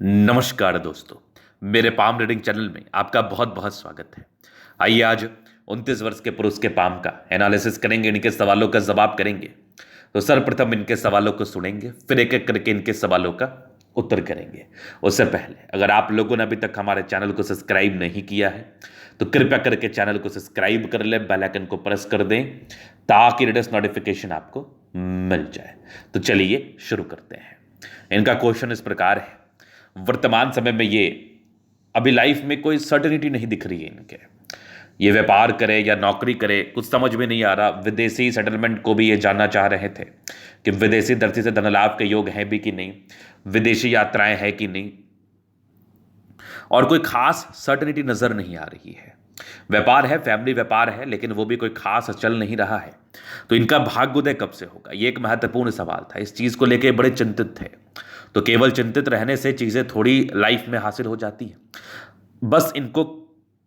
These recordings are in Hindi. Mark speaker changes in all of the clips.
Speaker 1: नमस्कार दोस्तों, मेरे पाम रीडिंग चैनल में आपका बहुत बहुत स्वागत है। आइए आज 29 वर्ष के पुरुष के पाम का एनालिसिस करेंगे, इनके सवालों का जवाब करेंगे। तो सर्वप्रथम इनके सवालों को सुनेंगे, फिर एक एक करके इनके सवालों का उत्तर करेंगे। उससे पहले अगर आप लोगों ने अभी तक हमारे चैनल को सब्सक्राइब नहीं किया है तो कृपया करके चैनल को सब्सक्राइब कर लें, बेल आइकन को प्रेस कर दें ताकि लेटेस्ट नोटिफिकेशन आपको मिल जाए। तो चलिए शुरू करते हैं। इनका क्वेश्चन इस प्रकार है, वर्तमान समय में ये अभी लाइफ में कोई सर्टेनिटी नहीं दिख रही है इनके। ये व्यापार करे या नौकरी करे कुछ समझ में नहीं आ रहा। विदेशी सेटलमेंट को भी ये जानना चाह रहे थे कि विदेशी धरती से धन लाभ के योग हैं भी कि नहीं, विदेशी यात्राएं हैं कि नहीं, और कोई खास सर्टेनिटी नजर नहीं आ रही है। व्यापार है, फैमिली व्यापार है, लेकिन वो भी कोई खास चल नहीं रहा है। तो इनका भाग्योदय कब से होगा, ये एक महत्वपूर्ण सवाल था। इस चीज को लेकर बड़े चिंतित थे। तो केवल चिंतित रहने से चीजें थोड़ी लाइफ में हासिल हो जाती हैं। बस इनको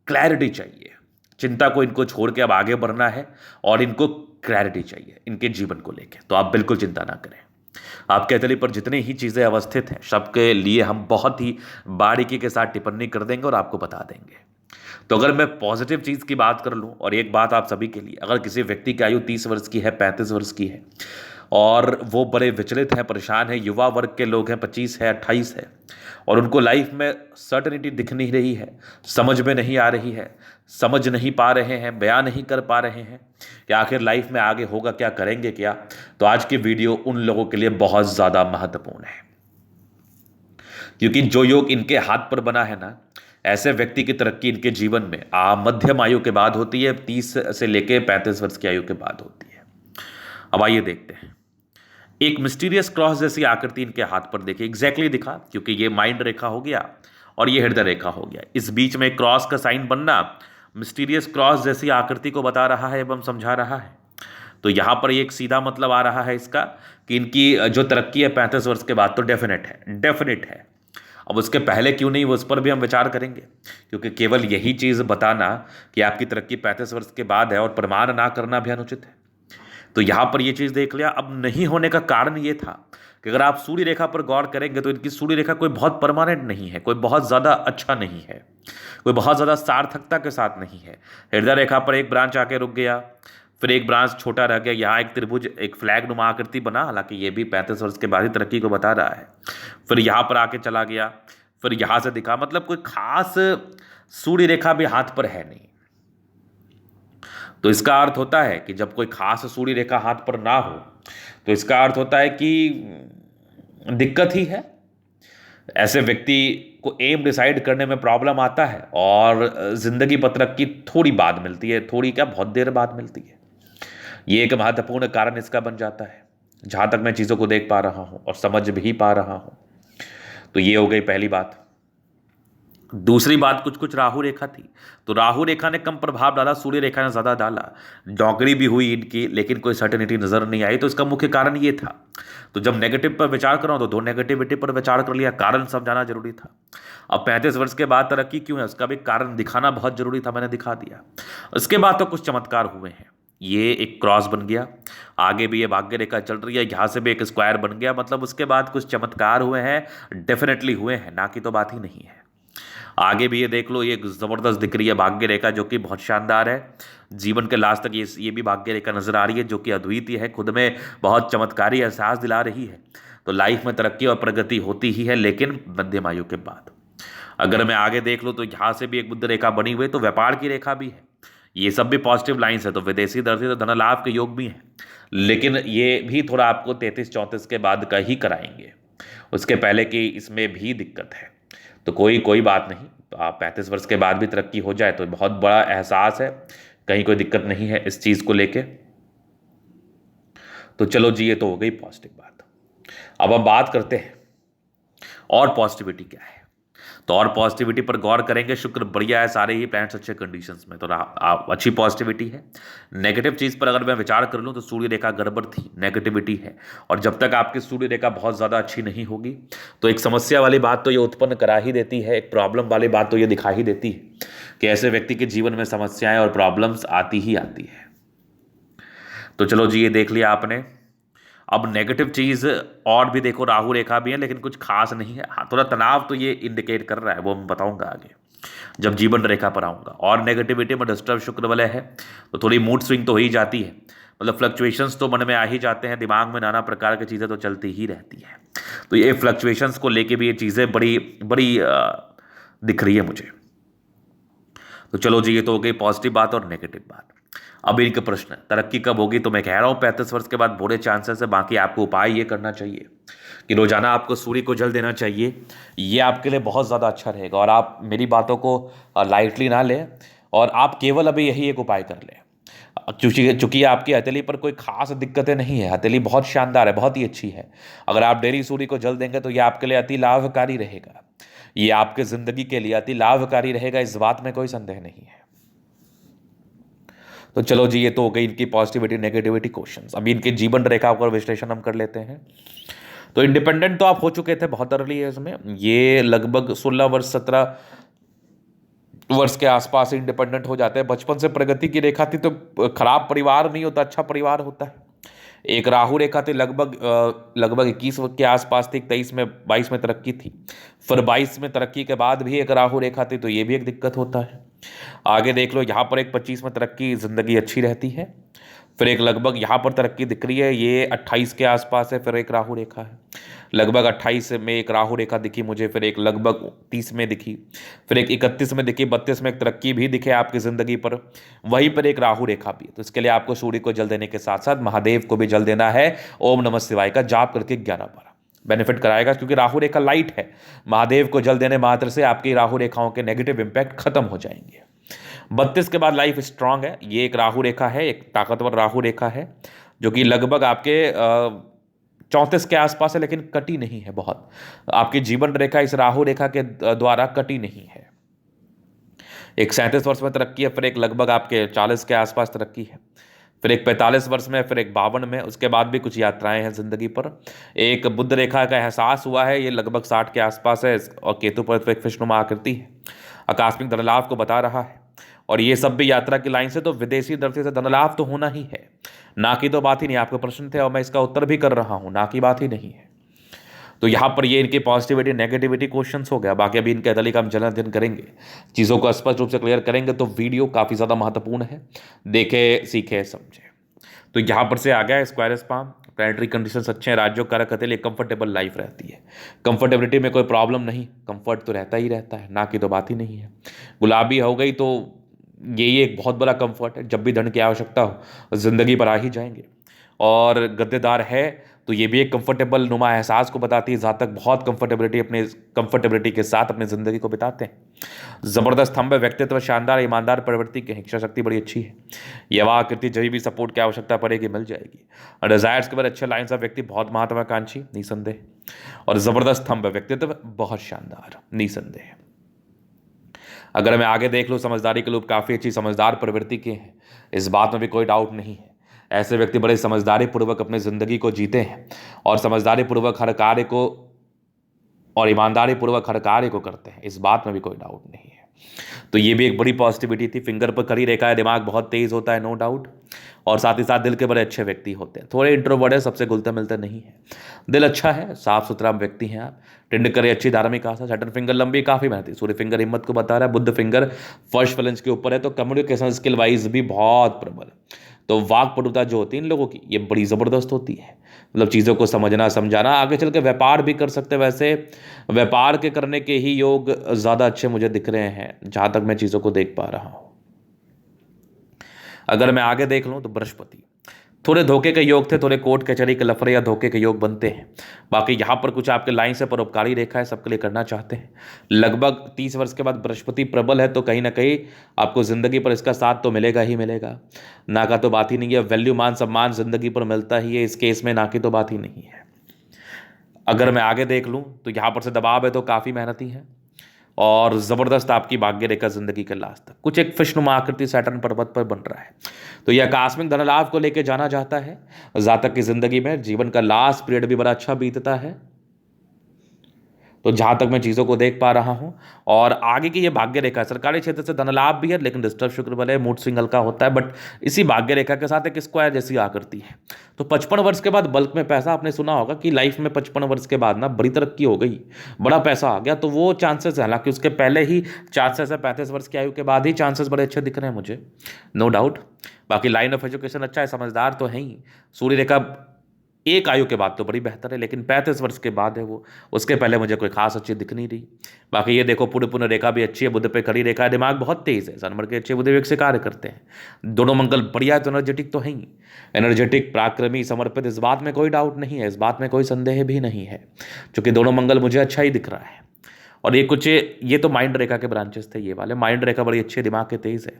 Speaker 1: क्लैरिटी चाहिए। चिंता को इनको छोड़ के अब आगे बढ़ना है और इनको क्लैरिटी चाहिए इनके जीवन को लेकर। तो आप बिल्कुल चिंता ना करें। आपके तली पर जितनी ही चीजें अवस्थित हैं सबके लिए हम बहुत ही बारीकी के साथ टिप्पणी कर देंगे और आपको बता देंगे। तो अगर मैं पॉजिटिव चीज की बात कर लूं, और एक बात आप सभी के लिए, अगर किसी व्यक्ति की आयु 30 वर्ष की है, 35 वर्ष की है और वो बड़े विचलित हैं, परेशान है, युवा वर्ग के लोग हैं, 25 है, 28 है, और उनको लाइफ में सर्टेनिटी दिख नहीं रही है, समझ में नहीं आ रही है, समझ नहीं पा रहे हैं, बयान नहीं कर पा रहे हैं कि आखिर लाइफ में आगे होगा क्या, करेंगे क्या, तो आज की वीडियो उन लोगों के लिए बहुत ज़्यादा महत्वपूर्ण है। क्योंकि जो योग इनके हाथ पर बना है ना, ऐसे व्यक्ति की तरक्की इनके जीवन में मध्यम आयु के बाद होती है, 30 से लेकर 35 वर्ष की आयु के बाद होती है। अब आइए देखते हैं। एक मिस्टीरियस क्रॉस जैसी आकृति इनके हाथ पर देखिए, एग्जैक्टली दिखा, क्योंकि ये माइंड रेखा हो गया और ये हृदय रेखा हो गया। इस बीच में क्रॉस का साइन बनना मिस्टीरियस क्रॉस जैसी आकृति को बता रहा है एवं समझा रहा है। तो यहां पर एक सीधा मतलब आ रहा है इसका कि इनकी जो तरक्की है 35 वर्ष के बाद तो डेफिनेट है, डेफिनेट है। अब उसके पहले क्यों नहीं, उस पर भी हम विचार करेंगे, क्योंकि केवल यही चीज बताना कि आपकी तरक्की 35 वर्ष के बाद है और प्रमाण ना करना भी अनुचित है। तो यहां पर यह चीज देख लिया। अब नहीं होने का कारण यह था कि अगर आप सूर्य रेखा पर गौर करेंगे तो इनकी सूर्य रेखा कोई बहुत परमानेंट नहीं है, कोई बहुत ज्यादा अच्छा नहीं है, कोई बहुत ज्यादा सार्थकता के साथ नहीं है। हृदय रेखा पर एक ब्रांच आके रुक गया, फिर एक ब्रांच छोटा रह गया, यहाँ एक त्रिभुज, एक फ्लैग नुमा आकृति बना, हालांकि ये भी 35 वर्ष के बाद ही तरक्की को बता रहा है। फिर यहाँ पर आके चला गया, फिर यहाँ से दिखा, मतलब कोई खास सूर्य रेखा भी हाथ पर है नहीं। तो इसका अर्थ होता है कि जब कोई खास सूर्य रेखा हाथ पर ना हो तो इसका अर्थ होता है कि दिक्कत ही है। ऐसे व्यक्ति को एम डिसाइड करने में प्रॉब्लम आता है और जिंदगी पत्रक की थोड़ी बाद मिलती है, थोड़ी क्या बहुत देर बाद मिलती है। ये एक महत्वपूर्ण कारण इसका बन जाता है, जहां तक मैं चीजों को देख पा रहा हूं और समझ भी पा रहा हूं। तो ये हो गई पहली बात। दूसरी बात, कुछ कुछ राहु रेखा थी, तो राहु रेखा ने कम प्रभाव डाला, सूर्य रेखा ने ज्यादा डाला। नौकरी भी हुई इनकी, लेकिन कोई सर्टेनिटी नजर नहीं आई। तो इसका मुख्य कारण ये था। तो जब नेगेटिव पर विचार करो तो दो नेगेटिविटी पर विचार कर लिया, कारण समझाना जरूरी था। अब 35 वर्ष के बाद तरक्की क्यों है उसका भी कारण दिखाना बहुत जरूरी था, मैंने दिखा दिया। उसके बाद तो कुछ चमत्कार हुए हैं। ये एक क्रॉस बन गया, आगे भी ये भाग्य रेखा चल रही है, यहां से भी एक स्क्वायर बन गया, मतलब उसके बाद कुछ चमत्कार हुए हैं, डेफिनेटली हुए हैं, ना की तो बात ही नहीं है। आगे भी ये देख लो, ये जबरदस्त दिख रही है भाग्य रेखा, जो कि बहुत शानदार है। जीवन के लास्ट तक ये भी भाग्य रेखा नजर आ रही है, जो कि अद्वितीय है, खुद में बहुत चमत्कारी एहसास दिला रही है। तो लाइफ में तरक्की और प्रगति होती ही है, लेकिन मध्यम आयु के बाद। अगर मैं आगे देख लूँ तो यहाँ से भी एक बुद्ध रेखा बनी हुई है, तो व्यापार की रेखा भी है। ये सब भी पॉजिटिव लाइन्स है। तो विदेशी दृष्टि तो धन लाभ के योग भी हैं, लेकिन ये भी थोड़ा आपको 33-34 के बाद का ही कराएंगे, उसके पहले की इसमें भी दिक्कत है। तो कोई बात नहीं, तो आप 35 वर्ष के बाद भी तरक्की हो जाए तो बहुत बड़ा एहसास है, कहीं कोई दिक्कत नहीं है इस चीज को लेके। तो चलो जी, ये तो हो गई पॉजिटिव बात। अब हम बात करते हैं और पॉजिटिविटी क्या है। तो और पॉजिटिविटी पर गौर करेंगे। शुक्र बढ़िया है, सारे ही प्लैनेट्स अच्छे कंडीशंस में, तो अच्छी पॉजिटिविटी है। नेगेटिव चीज पर अगर मैं विचार कर लूं तो सूर्य रेखा गड़बड़ थी, नेगेटिविटी है। और जब तक आपकी सूर्य रेखा बहुत ज्यादा अच्छी नहीं होगी तो एक समस्या वाली बात तो ये उत्पन्न करा ही देती है, एक प्रॉब्लम वाली बात तो ये दिखा ही देती है कि ऐसे व्यक्ति के जीवन में समस्याएं और प्रॉब्लम्स आती ही आती है। तो चलो जी, ये देख लिया आपने। अब नेगेटिव चीज़ और भी देखो, राहु रेखा भी है लेकिन कुछ खास नहीं है। हाँ, थोड़ा तनाव तो ये इंडिकेट कर रहा है, वो मैं बताऊंगा आगे जब जीवन रेखा पर आऊंगा। और नेगेटिविटी में डिस्टर्ब शुक्र वाले है तो थोड़ी मूड स्विंग तो हो ही जाती है, मतलब फ्लक्चुएशंस तो मन में आ ही जाते हैं, दिमाग में नाना प्रकार की चीज़ें तो चलती ही रहती हैं। तो ये फ्लक्चुएशंस को लेके भी ये चीज़ें बड़ी बड़ी दिख रही है मुझे। तो चलो जी, ये तो हो गई पॉजिटिव बात और नेगेटिव बात। अब इनके प्रश्न, तरक्की कब होगी? तो मैं कह रहा हूँ 35 वर्ष के बाद बुरे चांसेस है। बाकी आपको उपाय ये करना चाहिए कि रोजाना आपको सूर्य को जल देना चाहिए, ये आपके लिए बहुत ज़्यादा अच्छा रहेगा। और आप मेरी बातों को लाइटली ना लें, और आप केवल अभी यही एक उपाय कर लें। चूंकि आपकी हथेली पर कोई खास दिक्कतें नहीं है, हथेली बहुत शानदार है, बहुत ही अच्छी है। अगर आप डेली सूर्य को जल देंगे तो ये आपके लिए अति लाभकारी रहेगा, ये आपके जिंदगी के लिए अति लाभकारी रहेगा, इस बात में कोई संदेह नहीं है। तो चलो जी, ये तो हो गई इनकी पॉजिटिविटी नेगेटिविटी क्वेश्चंस। अभी इनके जीवन रेखा पर विश्लेषण हम कर लेते हैं। तो इंडिपेंडेंट तो आप हो चुके थे बहुत अर्ली एज में, ये लगभग 16 वर्ष 17 वर्ष के आसपास इंडिपेंडेंट हो जाते हैं। बचपन से प्रगति की रेखा थी, तो खराब परिवार नहीं होता, अच्छा परिवार होता है। एक राहु रेखा थी, लगभग 21 के आसपास थी, 23 में 22 में तरक्की थी। फिर 22 में तरक्की के बाद भी एक राहु रेखा थी, तो ये भी एक दिक्कत होता है। आगे देख लो, यहाँ पर एक 25 में तरक्की, जिंदगी अच्छी रहती है। फिर एक लगभग यहाँ पर तरक्की दिख रही है, ये 28 के आसपास है। फिर एक राहु रेखा है, लगभग 28 में एक राहु रेखा दिखी मुझे। फिर एक लगभग 30 में दिखी, फिर एक 31 में दिखी, 32 में एक तरक्की भी दिखे आपकी ज़िंदगी पर, वहीं पर एक राहु रेखा भी है। तो इसके लिए आपको सूर्य को जल देने के साथ साथ महादेव को भी जल देना है। ओम नमः शिवाय का जाप करके 11 बार बेनिफिट कराएगा, क्योंकि राहु रेखा लाइट है। महादेव को जल देने मात्र से आपकी राहु रेखाओं के नेगेटिव इंपैक्ट खत्म हो जाएंगे। 32 के बाद लाइफ स्ट्रांग है। ये एक राहु रेखा है, एक ताकतवर राहु रेखा है, जो कि लगभग आपके 34 के आसपास है, लेकिन कटी नहीं है बहुत। आपकी जीवन रेखा इस राहु रेखा के द्वारा कटी नहीं है। एक 37 वर्ष में तरक्की है, फिर एक लगभग आपके 40 के आसपास तरक्की है, फिर एक 45 वर्ष में, फिर एक 52 में। उसके बाद भी कुछ यात्राएं हैं जिंदगी पर। एक बुध रेखा का एहसास हुआ है, ये लगभग 60 के आसपास है, और केतु पर तो एक विष्णुमा आकृति है, आकस्मिक धन लाभ को बता रहा है। और ये सब भी यात्रा की लाइन से, तो विदेशी दृष्टि से धन लाभ तो होना ही है, ना की तो बात ही नहीं। आपके प्रश्न थे और मैं इसका उत्तर भी कर रहा हूं, ना की बात ही नहीं है। तो यहाँ पर ये इनकी पॉजिटिविटी नेगेटिविटी क्वेश्चंस हो गया। बाकी अभी इनके अदली का हम जल्द अध्ययन करेंगे, चीज़ों को स्पष्ट रूप से क्लियर करेंगे। तो वीडियो काफ़ी ज़्यादा महत्वपूर्ण है, देखे सीखे समझे। तो यहाँ पर से आ गया स्क्वायर स्पाम, प्लानिटरी कंडीशंस अच्छे हैं, राज्यों कारक हथेली, एक कंफर्टेबल लाइफ रहती है। कंफर्टेबिलिटी में कोई प्रॉब्लम नहीं, कंफर्ट तो रहता ही रहता है, ना की तो बात ही नहीं है। गुलाबी हो गई तो यही एक बहुत बड़ा कंफर्ट है, जब भी धन की आवश्यकता हो जिंदगी पर आ ही जाएंगे। और गद्देदार है तो ये भी एक कंफर्टेबल नुमा एहसास को बताती है, जहाँ तक बहुत कंफर्टेबिलिटी के साथ अपनी ज़िंदगी को बिताते हैं। ज़बरदस्त स्तंभ है, व्यक्तित्व शानदार, ईमानदार प्रवृत्ति के, इच्छा शक्ति बड़ी अच्छी है। यह आकृति जब भी सपोर्ट की आवश्यकता पड़ेगी मिल जाएगी। और डिजायर्स के बाद अच्छे लाइन्स ऑफ व्यक्ति, बहुत महत्वाकांक्षी निसंदेह। और ज़बरदस्त स्तंभ है, व्यक्तित्व बहुत शानदार निसंदेह। अगर मैं आगे देख लूँ, समझदारी के लोग काफ़ी अच्छी समझदार प्रवृत्ति के हैं, इस बात में भी कोई डाउट नहीं है। ऐसे व्यक्ति बड़े समझदारी पूर्वक अपनी ज़िंदगी को जीते हैं, और समझदारी पूर्वक हर कार्य को और ईमानदारी पूर्वक हर कार्य को करते हैं, इस बात में भी कोई डाउट नहीं है। तो ये भी एक बड़ी पॉजिटिविटी थी। फिंगर पर करी रेखा है, दिमाग बहुत तेज होता है, नो डाउट। और साथ ही साथ दिल के बड़े अच्छे व्यक्ति होते हैं, थोड़े इंट्रोवर्ट है, सबसे घुलते मिलते नहीं है। दिल अच्छा है, साफ सुथरा व्यक्ति हैं आप। टिंड करे अच्छी धार्मिक आस्था, सैटर्न फिंगर लंबी काफ़ी मेहनती, सूर्य फिंगर हिम्मत को बता रहा है, बुद्ध फिंगर फर्स्ट फ्लंज के ऊपर है, तो कम्युनिकेशन स्किल वाइज भी बहुत प्रबल। तो वाक पटुता जो होती है इन लोगों की, ये बड़ी ज़बरदस्त होती है, मतलब चीज़ों को समझना समझाना, आगे चल के व्यापार भी कर सकते हैं। वैसे व्यापार के करने के ही योग ज़्यादा अच्छे मुझे दिख रहे हैं, जहाँ तक मैं चीज़ों को देख पा रहा हूँ। अगर मैं आगे देख लूँ तो बृहस्पति, थोड़े धोखे के योग थे, थोड़े कोर्ट कचहरी के लफड़े या धोखे के योग बनते हैं। बाकी यहाँ पर कुछ आपके लाइन से परोपकारी रेखा है, सबके लिए करना चाहते हैं। लगभग 30 वर्ष के बाद बृहस्पति प्रबल है, तो कहीं ना कहीं आपको ज़िंदगी पर इसका साथ तो मिलेगा ही मिलेगा, ना का तो बात ही नहीं है। वैल्यू मान सम्मान ज़िंदगी पर मिलता ही है, इस केस में ना की तो बात ही नहीं है। अगर मैं आगे देख लूँ तो यहाँ पर से दबाव है, तो काफ़ी मेहनती है, और ज़बरदस्त आपकी भाग्य रेखा जिंदगी के लास्ट तक। कुछ एक फिष्णुमा आकृति सैटर्न पर्वत पर बन रहा है, तो यह आकस्मिक धन लाभ को लेकर जाना जाता है। जातक की जिंदगी में जीवन का लास्ट पीरियड भी बड़ा अच्छा बीतता है, तो जहां तक मैं चीज़ों को देख पा रहा हूं, और आगे की ये भाग्य रेखा है, सरकारी क्षेत्र से धन लाभ भी है, लेकिन डिस्टर्ब शुक्र बल है, मूड स्विंग हल्का होता है, बट इसी भाग्य रेखा के साथ एक स्क्वायर जैसी आकृति है। तो 55 वर्ष के बाद बल्क में पैसा, आपने सुना होगा कि लाइफ में 55 वर्ष के बाद ना बड़ी तरक्की हो गई, बड़ा पैसा आ गया, तो वो चांसेस है। हालांकि उसके पहले ही चांसेस है, 35 वर्ष की आयु के बाद ही चांसेस बड़े अच्छे दिख रहे हैं मुझे, नो डाउट। बाकी लाइन ऑफ एजुकेशन अच्छा है, समझदार तो है ही। सूर्य रेखा एक आयु के बाद तो बड़ी बेहतर है, लेकिन 35 वर्ष के बाद है वो, उसके पहले मुझे कोई खास अच्छी दिख नहीं रही। बाकी ये देखो, पुण्य पुण्य रेखा भी अच्छी है, बुध पे खड़ी रेखा है, दिमाग बहुत तेज है, सनमर के अच्छे बुध विवेक से कार्य करते हैं, दोनों मंगल बढ़िया है, तो एनर्जेटिक तो है ही, एनर्जेटिक, पराक्रमी, समर्पित, इस बात में कोई डाउट नहीं है, इस बात में कोई संदेह भी नहीं है, क्योंकि दोनों मंगल मुझे अच्छा ही दिख रहा है। और ये तो माइंड रेखा के ब्रांचेस थे, ये वाले माइंड रेखा बड़ी अच्छी है, दिमाग के तेज है,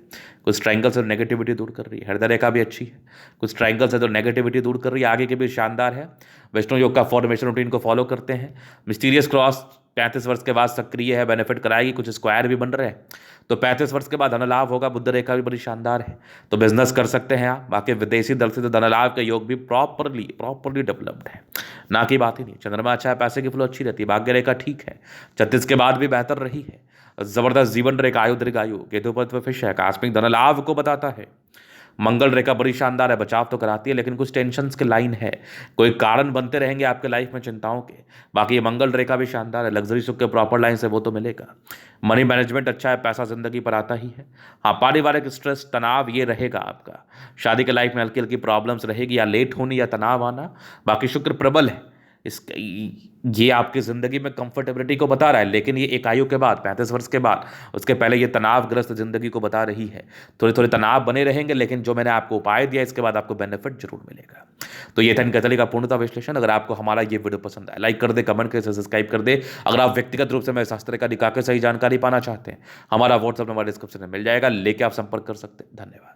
Speaker 1: कुछ ट्रायंगल से नेगेटिविटी दूर कर रही है। हृदय रेखा भी अच्छी है, कुछ ट्रायंगल से तो नेगेटिविटी दूर कर रही है, आगे के भी शानदार है। वैष्णव योग का फॉर्मेशन रूटीन को फॉलो करते हैं। मिस्टीरियस क्रॉस 35 वर्ष के बाद सक्रिय है, बेनिफिट कराएगी, कुछ स्क्वायर भी बन रहे हैं, तो 35 वर्ष के बाद धन लाभ होगा। बुद्ध रेखा भी बड़ी शानदार है, तो बिजनेस कर सकते हैं आप। बाकी विदेशी दल से तो धन लाभ का योग भी प्रॉपरली डेवलप्ड है, ना की बात ही नहीं। चंद्रमा अच्छा है, पैसे की फ्लो अच्छी रहती है, भाग्य रेखा ठीक है, 36 के बाद भी बेहतर रही है, जबरदस्त जीवन रेखा, आयु दीर्घायु, केतु पर फिश है, आकस्मिक धन लाभ को बताता है। मंगल रेखा बड़ी शानदार है, बचाव तो कराती है, लेकिन कुछ टेंशन्स के लाइन है, कोई कारण बनते रहेंगे आपके लाइफ में चिंताओं के। बाकी ये मंगल रेखा भी शानदार है, लग्जरी सुख के प्रॉपर लाइन से वो तो मिलेगा। मनी मैनेजमेंट अच्छा है, पैसा जिंदगी पर आता ही है। हाँ, पारिवारिक स्ट्रेस, तनाव ये रहेगा आपका। शादी के लाइफ में हल्की हल्की प्रॉब्लम्स रहेगी, या लेट होनी या तनाव आना। बाकी शुक्र प्रबल है, इस ये आपकी ज़िंदगी में कंफर्टेबिलिटी को बता रहा है, लेकिन ये एक आयु के बाद, 35 वर्ष के बाद, उसके पहले ये तनावग्रस्त ज़िंदगी को बता रही है। थोड़े थोड़े तनाव बने रहेंगे, लेकिन जो मैंने आपको उपाय दिया इसके बाद आपको बेनिफिट जरूर मिलेगा। तो ये था इन कथली का पूर्णता विश्लेषण। अगर आपको हमारा ये वीडियो पसंद आए, लाइक कर दे, कमेंट कर, सब्सक्राइब कर दे। अगर आप व्यक्तिगत रूप से मेरे शास्त्र का दिखा के सही जानकारी पाना चाहते हैं, हमारा व्हाट्सअप नंबर डिस्क्रिप्शन में मिल जाएगा, लेके आप संपर्क कर सकते हैं। धन्यवाद।